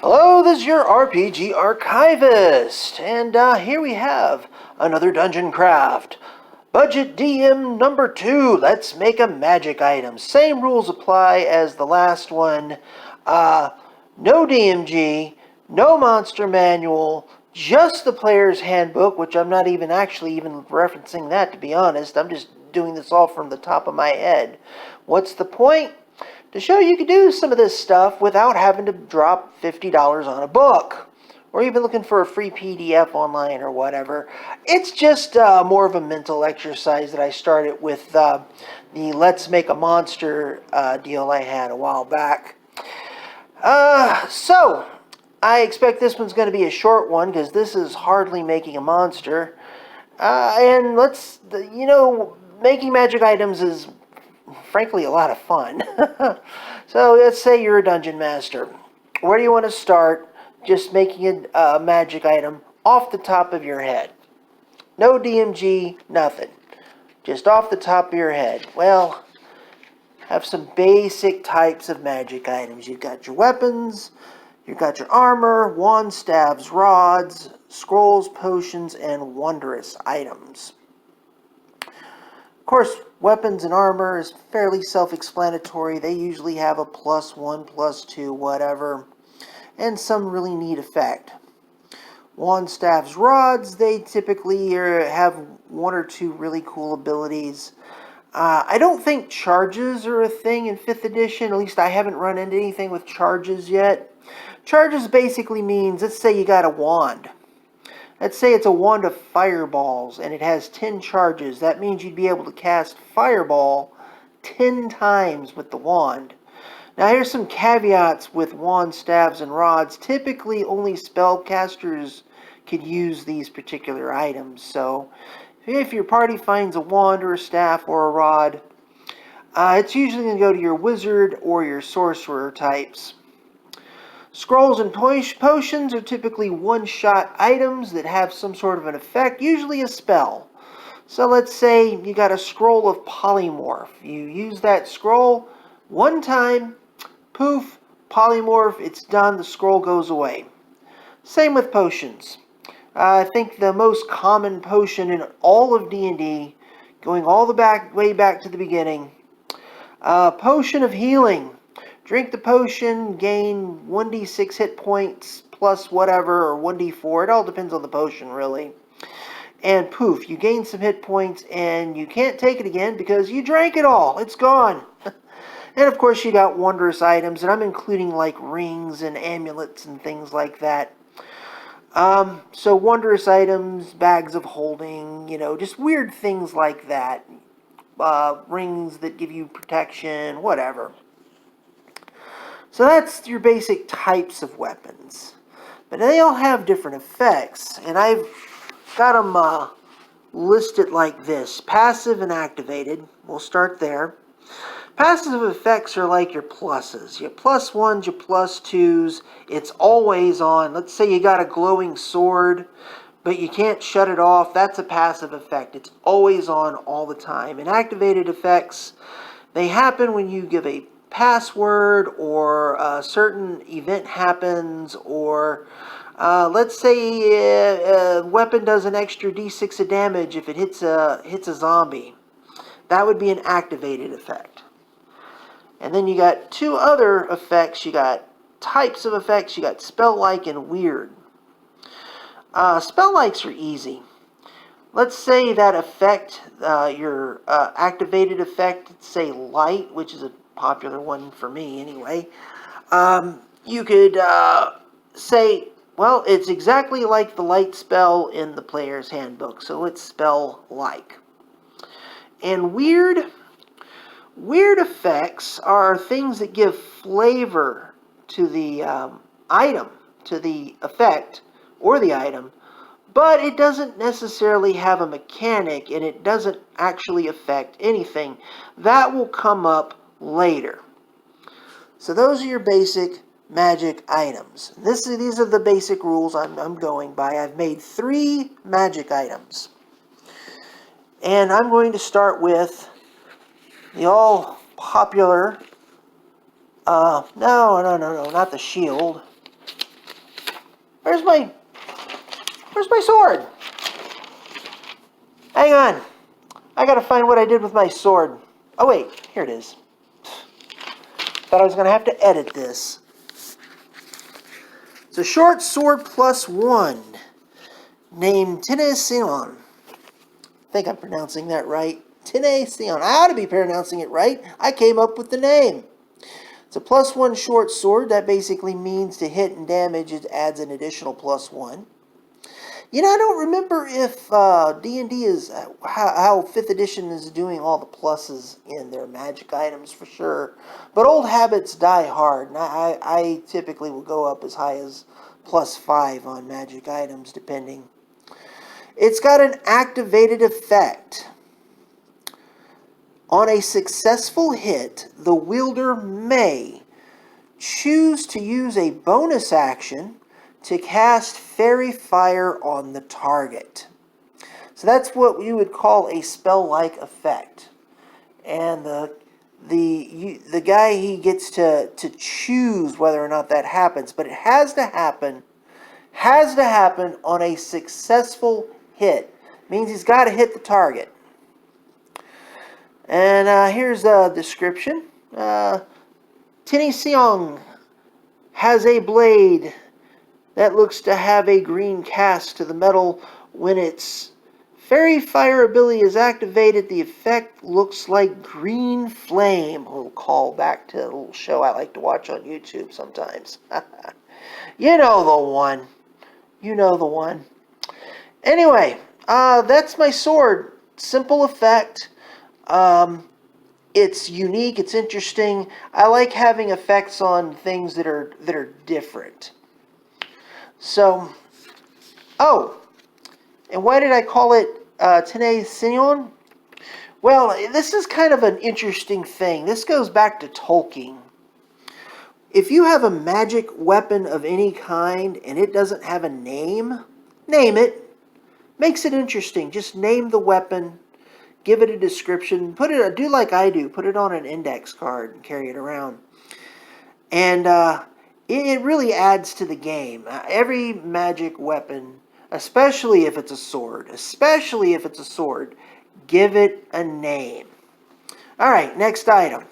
Hello, this is your RPG Archivist, and here we have another dungeon craft. Budget DM number 2, let's make a magic item. Same rules apply as the last one. No DMG, no monster manual, just the Player's Handbook, which I'm not even referencing that, to be honest. I'm just doing this all from the top of my head. What's the point? To show you can do some of this stuff without having to drop $50 on a book, or even looking for a free PDF online or whatever. It's just more of a mental exercise that I started with the Let's Make a Monster deal I had a while back. So, I expect this one's going to be a short one, because this is hardly making a monster. And making magic items is frankly a lot of fun. So let's say you're a dungeon master. Where do you want to start just making a magic item off the top of your head? No DMG, nothing. Just off the top of your head. Well, have some basic types of magic items. You've got your weapons, you've got your armor, wands, staves, rods, scrolls, potions, and wondrous items. Of course, weapons and armor is fairly self-explanatory. They usually have a +1, +2, whatever, and some really neat effect. Wand, staves, rods, they typically have one or two really cool abilities. I don't think charges are a thing in 5th edition. At least I haven't run into anything with charges yet. Charges basically means, let's say you got a wand. Let's say it's a wand of fireballs and it has 10 charges. That means you'd be able to cast fireball 10 times with the wand. Now here's some caveats with wands, staves, and rods. Typically only spellcasters could use these particular items. So if your party finds a wand or a staff or a rod, it's usually going to go to your wizard or your sorcerer types. Scrolls and potions are typically one-shot items that have some sort of an effect, usually a spell. So let's say you got a scroll of polymorph. You use that scroll one time, poof, polymorph, it's done, the scroll goes away. Same with potions. I think the most common potion in all of D&D, going all the way back to the beginning, potion of healing. Drink the potion, gain 1d6 hit points plus whatever, or 1d4. It all depends on the potion, really. And poof, you gain some hit points, and you can't take it again because you drank it all. It's gone. And of course, you got wondrous items, and I'm including like rings and amulets and things like that. So wondrous items, bags of holding, just weird things like that. Rings that give you protection, whatever. So that's your basic types of weapons. But they all have different effects. And I've got them listed like this. Passive and activated. We'll start there. Passive effects are like your pluses. Your +1s, your +2s. It's always on. Let's say you got a glowing sword, but you can't shut it off. That's a passive effect. It's always on all the time. And activated effects, they happen when you give a password, or a certain event happens, or let's say a weapon does an extra d6 of damage if it hits a zombie. That would be an activated effect. And then you got two other effects. You got types of effects. You got spell-like and weird. Spell-likes are easy. Let's say that effect, your activated effect, say light, which is a popular one for me anyway. You could say, well, it's exactly like the light spell in the Player's Handbook, so it's spell-like. And weird effects are things that give flavor to the item, to the effect or the item, but it doesn't necessarily have a mechanic, and it doesn't actually affect anything. That will come up later. So those are your basic magic items. These are the basic rules I'm going by. I've made 3 magic items. And I'm going to start with the all popular, no, not the shield. Where's my sword? Hang on. I gotta find what I did with my sword. Oh wait, here it is. Thought I was gonna have to edit this. It's a short sword +1 named Seon. I think I'm pronouncing that right. Seon. I ought to be pronouncing it right. I came up with the name. It's a +1 short sword. That basically means to hit and damage, it adds an additional +1. You know, I don't remember if D&D is, how 5th edition is doing all the pluses in their magic items for sure. But old habits die hard, and I typically will go up as high as +5 on magic items, depending. It's got an activated effect. On a successful hit, the wielder may choose to use a bonus action to cast Fairy Fire on the target. So that's what you would call a spell-like effect. And the guy, he gets to choose whether or not that happens, but it has to happen on a successful hit. Means he's got to hit the target. And here's a description. Seon has a blade that looks to have a green cast to the metal. When its Fairy Fire ability is activated, the effect looks like green flame. A little call back to a little show I like to watch on YouTube sometimes. You know the one. You know the one. Anyway, that's my sword. Simple effect. It's unique. It's interesting. I like having effects on things that are different. So, oh, and why did I call it Seon? Well, this is kind of an interesting thing. This goes back to Tolkien. If you have a magic weapon of any kind and it doesn't have a name, name it. Makes it interesting. Just name the weapon, give it a description, do like I do, put it on an index card and carry it around. And it really adds to the game. Every magic weapon, especially if it's a sword, give it a name. All right, next item.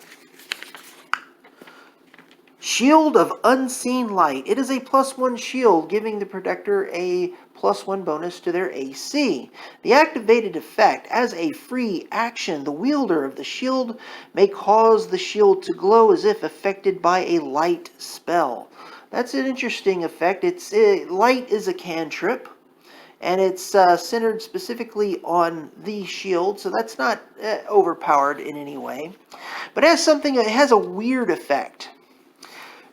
Shield of Unseen Light. It is a +1 shield, giving the protector a +1 bonus to their AC. The activated effect, as a free action, the wielder of the shield may cause the shield to glow as if affected by a light spell. That's an interesting effect. Light is a cantrip, and it's centered specifically on the shield, so that's not overpowered in any way. But it has a weird effect.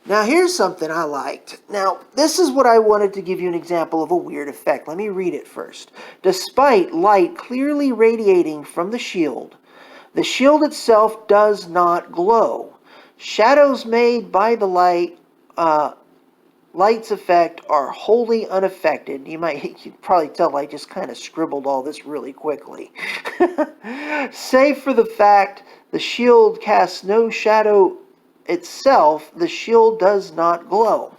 Now, here's something I liked. Now, this is what I wanted to give you an example of a weird effect. Let me read it first. Despite light clearly radiating from the shield itself does not glow. Shadows made by the light's effect are wholly unaffected. You could probably tell I just kind of scribbled all this really quickly. Save for the fact the shield casts no shadow itself, the shield does not glow.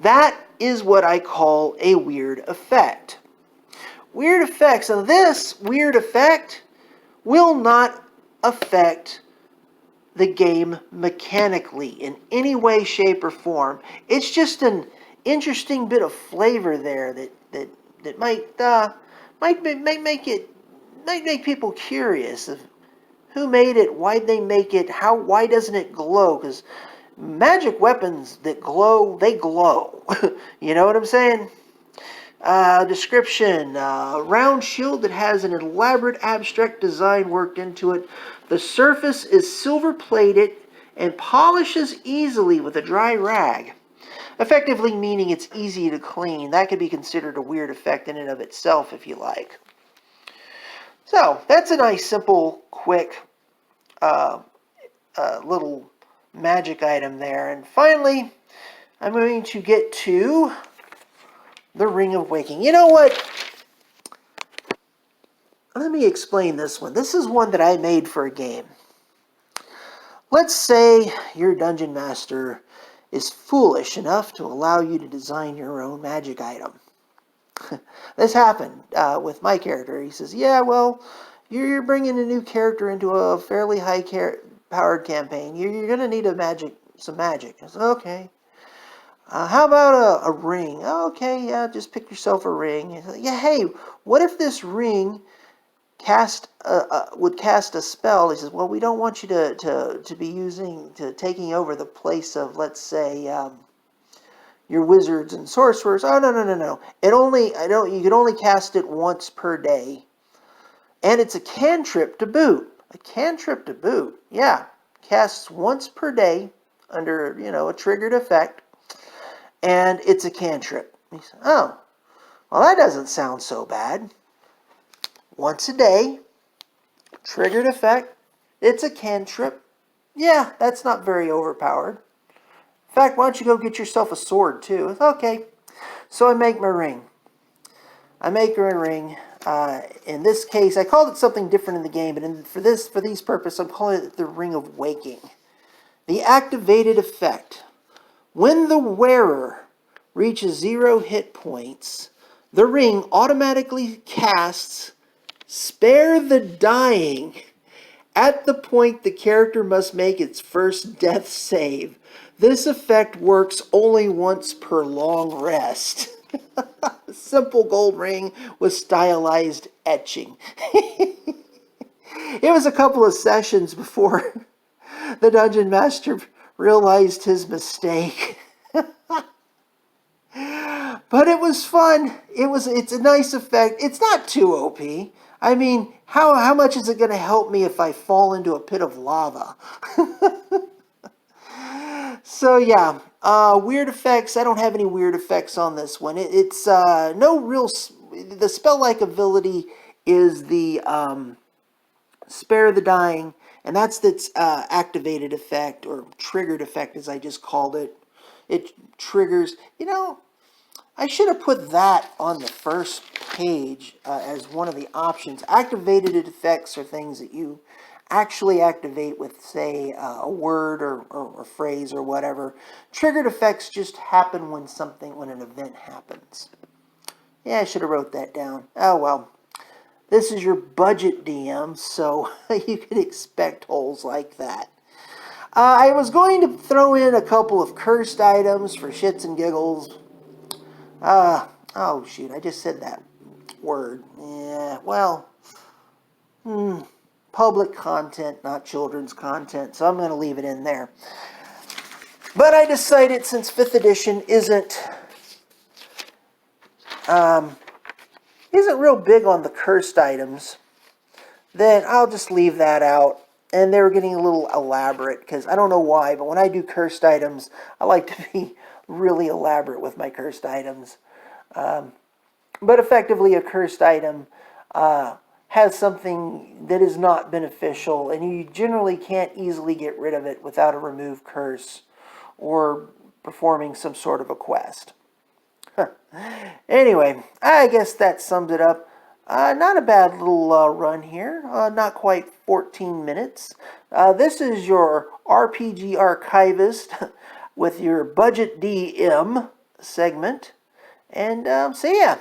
That is what I call a weird effect. Weird effects, and this weird effect will not affect the game mechanically in any way, shape, or form. It's just an interesting bit of flavor there that might make people curious of who made it, why'd they make it, why doesn't it glow? Because magic weapons that glow, they glow. You know what I'm saying? Description. Round shield that has an elaborate abstract design worked into it. The surface is silver-plated and polishes easily with a dry rag. Effectively meaning it's easy to clean. That could be considered a weird effect in and of itself if you like. So, that's a nice, simple, quick little magic item there. And finally, I'm going to get to the Ring of Waking. You know what? Let me explain this one. This is one that I made for a game. Let's say your dungeon master is foolish enough to allow you to design your own magic item. This happened with my character. He says, yeah, well, you're bringing a new character into a fairly high-powered campaign. You're going to need some magic. I said, okay. How about a ring? Oh, okay, yeah, just pick yourself a ring. Said, yeah, hey, what if this ring would cast a spell? He says, well, we don't want you to be taking over the place of, let's say, your wizards and sorcerers. Oh, no. You can only cast it once per day. And it's a cantrip to boot. A cantrip to boot. Yeah. Casts once per day under, a triggered effect. And it's a cantrip. He said, oh, well, that doesn't sound so bad. Once a day, triggered effect, it's a cantrip. Yeah, that's not very overpowered. In fact, why don't you go get yourself a sword, too? Okay, so I make my ring. In this case, I called it something different in the game, but for these purposes, I'm calling it the Ring of Waking. The activated effect. When the wearer reaches 0 hit points, the ring automatically casts Spare the Dying at the point the character must make its first death save. This effect works only once per long rest. Simple gold ring with stylized etching. It was a couple of sessions before the dungeon master realized his mistake. But it was fun. It's a nice effect. It's not too OP. I mean, how much is it going to help me if I fall into a pit of lava? So yeah, weird effects. I don't have any weird effects on this one. It's no real. The spell-like ability is the Spare the Dying, and that's its activated effect, or triggered effect as I just called it. It triggers, I should have put that on the first page as one of the options. Activated effects are things that you actually activate with, say, a word or phrase or whatever. Triggered effects just happen when an event happens. Yeah, I should have wrote that down. Oh well. This is your budget DM, so you could expect holes like that. I was going to throw in a couple of cursed items for shits and giggles. Oh shoot, I just said that word. Yeah, well, public content, not children's content, so I'm going to leave it in there. But I decided since 5th edition isn't real big on the cursed items, then I'll just leave that out. And they were getting a little elaborate, because I don't know why, but when I do cursed items, I like to be really elaborate with my cursed items. But effectively, a cursed item has something that is not beneficial, and you generally can't easily get rid of it without a remove curse or performing some sort of a quest. Anyway, I guess that sums it up. Not a bad little run here. Not quite 14 minutes. This is your RPG Archivist with your Budget DM segment. And so yeah,